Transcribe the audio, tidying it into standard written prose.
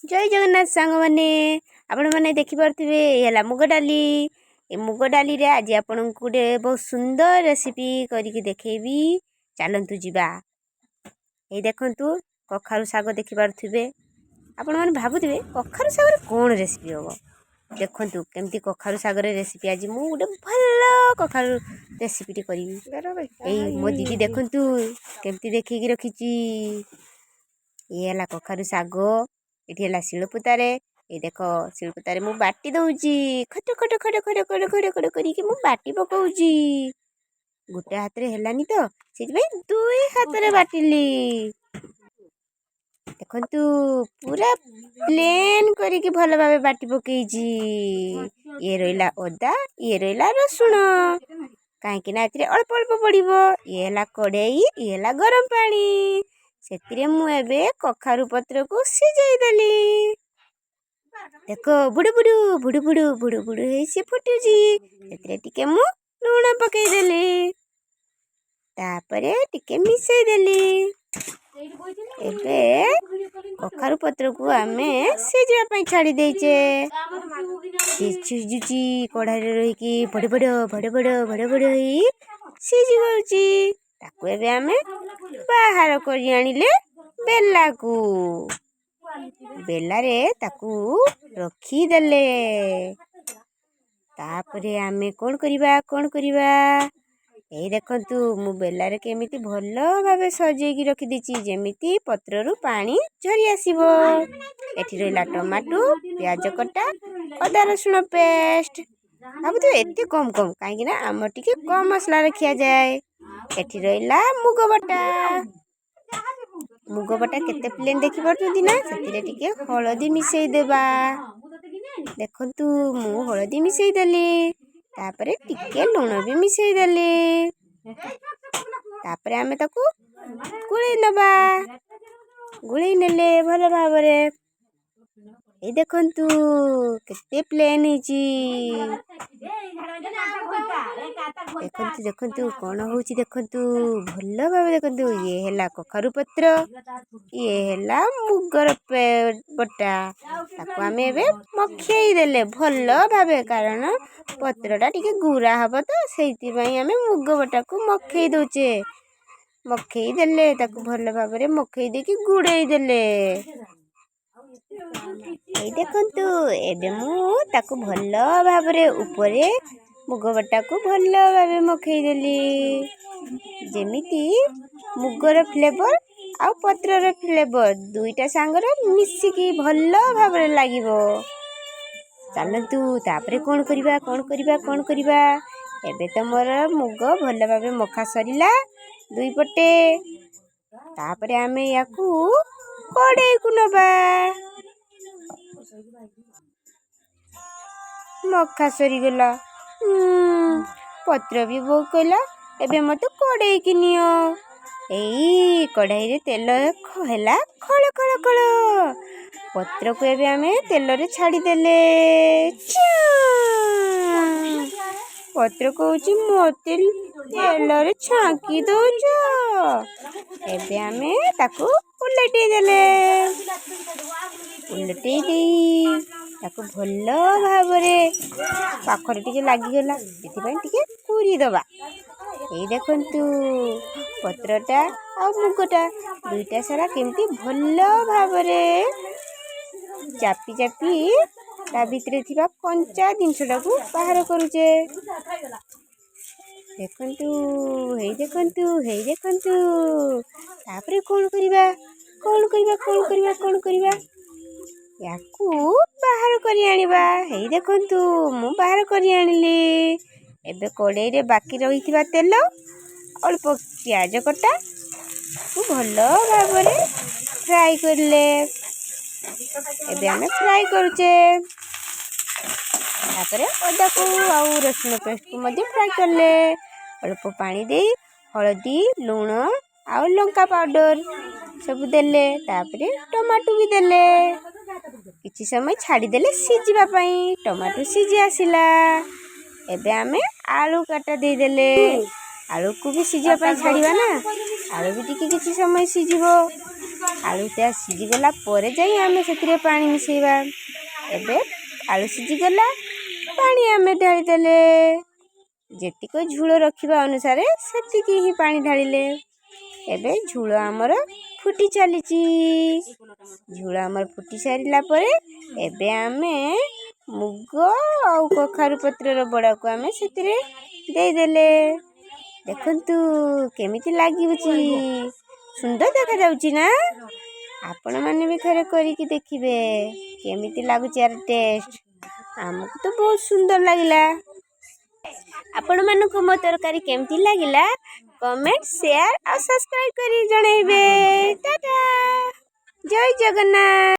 जय जगन्नाथ सांग मैंने आपण मैंने देखिपे ये मुग डाली ए मुग डाली रे आज आपण गोटे बहुत सुंदर रेसिपी करके देखेबी। चलतु जीवा ये देखंतु कखारु साग देखिपे आपण मैंने भावुवे कखारु सागर कौन रेसिपी हम देखंतु केमती कखारु सागर रेसिपी आज मु गोटे भल कखारु रेसिपी करी मो दीदी देखंतु केमती देखिकी रखी ये कखारु साग ये शिलपुतारे ये देख शिलपुतारे मु बाटी दौची खट खट खट खट खट खट खट करके मु बाटी पकाउची गोटे हाथ रे हेलानी तो से दुई हाथ रे बाटिली देखंतु पूरा प्लेन करके भल भाव बाटी पकईची। ये रहिला अदा ये रहिला रसुण कहीं अल्प अल्प पड़ो ये कड़ई ये गरम पानी से मुझे कखारु पत्र को सिझाई देली देख बुड़ू बुड़ू बुड़ू बुड़ू बुड़ू बुड़ू से फुटुची टिके मु लुण पकईदेली तापरे टिके मिसई देली एबे कखारु पत्र को आमे सिझा छाड़ी देचे सिझुची कढ़ाई रही बड़ बड़ बड़ बड़ बड़ बड़ सिझी गौची ताकू एबे आमे बाहर करी आनिले बेला को बेला रे ताकू रखी देले तापरे आमे कौन करिबा ए देखंतु मु बेला रे केमिति भलो भाबे सजेकी रखी देची जेमिति पत्ररु पानी झरी आसीबो। एठी रहला टमाटो प्याज कटा अदा रसुण पेस्ट अब तो एते कम कम काहे ना हम टिके कम मसला रखिया जाए। एठी रहला मुग बटा केते प्लेन देखि पड़थि ना सेतिरे टिके हळदी मिसई देबा देखंतु मु हळदी मिसई देली तापरे टिके लूण भी मिसई देली तापरे आमे ताकू गुळै नबा गुळै नेले भल भाबरे ए देखंतु केते प्लेन हिची देखंतु देखंतु कौन होची देखंतु भल भाबे देखंतु ये हैला कखारु पत्र ये हैला मुगर बटा ताकू आमे एबे मखई देले भल भाबे कारण पत्रटा टिके गुरा हबो तो सेति पई आमे मुग बटा को मखई दोचे मखई देले ताकू भल भाबरे मखई देकी गुड़ै देले ए देखंतु एबे मु ताकू भल भाबरे ऊपरे मुग बटा को भल भाबे मखई देली जेमिति मुगर फ्लेवर आ पत्रर फ्लेवर दुईटा सांगरे मिसिकी भल भाबरे लागिबो। चलतु तापरे कौन करिबा एबे तो मोर मुग भल भाबे मखा सरिला दुई पटे तापरे आमे याकू कड़ाई को नबा मखा सरी गला पत्र भी बहुत कहला एबे मत कड़ाई कि नियो एई कढ़ाई रे तेल हैला खळ खळ खळ पत्र को एबे आमे तेल रे छाड़ी देले पत्र कहूची मोते तेल रे छांकी दौच एबे आमे ताकू उलटै देले उलटै देई ताकू भल भाबरे पाखरे टिके लागिगला सेति टिके पूरी दबा ए देखंतु पत्रटा आ मुगटा दुईटा सारा केमती भल भाबरे चापी चापी ता भितरे थिबा कंचा जिनसटा को बाहर करूचे देखंतु हे देखंतु तापरे कौन करिबा याकू बाहर करी आनिबा हे देखंतु मु बाहर करी आनिली एबे कड़ाई रे बाकी रही तेल अल्प प्याज कटा भल भाबरे फ्राई करले एबे आमे फ्राई करूचे तापरे अदा को आउ रसुण पेस्ट को मध्य फ्राई करले अल्प पानी दे हळदी लूण आ लंका पाउडर सब देले तापरे टमाटो भी देले किछि समय छाड़ी देले सिझिबा पई टमाटो सिझी आसिला एबे आमे आलू काटा दे देले आलू को भी सिझिबा पई छाड़ीबा ना आलू भी टिके किछि समय सिझिबो ଆଳୁଟା ସିଝିଗଲା ପରେ ଯାଇ ଆମେ ସେଥିରେ ପାଣି ମିଶାଇବା। ଏବେ ଆଳୁ ସିଝିଗଲା, ପାଣି ଆମେ ଢାଳିଦେଲେ। ଯେତିକି ଝୋଳ ରଖିବା ଅନୁସାରେ ସେତିକି ହିଁ ପାଣି ଢାଳିଲେ। ଏବେ ଝୋଳ ଆମର ଫୁଟି ଚାଲିଛି। ଝୋଳ ଆମର ଫୁଟି ସାରିଲା ପରେ ଏବେ ଆମେ ମୁଗ ଆଉ କଖାରୁ ପତ୍ରର ବଡ଼ାକୁ ଆମେ ସେଥିରେ ଦେଇଦେଲେ। ଦେଖନ୍ତୁ କେମିତି ଲାଗୁଛି, ସୁନ୍ଦର ଦେଖାଯାଉଛି ନା? ଆପଣମାନେ ବି ଥରେ କରିକି ଦେଖିବେ କେମିତି ଲାଗୁଛି ଆର ଟେଷ୍ଟ। ଆମକୁ ତ ବହୁତ ସୁନ୍ଦର ଲାଗିଲା। ଆପଣମାନଙ୍କୁ ମୋ ତରକାରୀ କେମିତି ଲାଗିଲା କମେଣ୍ଟ, ସେୟାର ଆଉ ସବସ୍କ୍ରାଇବ୍ କରି ଜଣାଇବେ। ଟାଟା, ଜୟ ଜଗନ୍ନାଥ।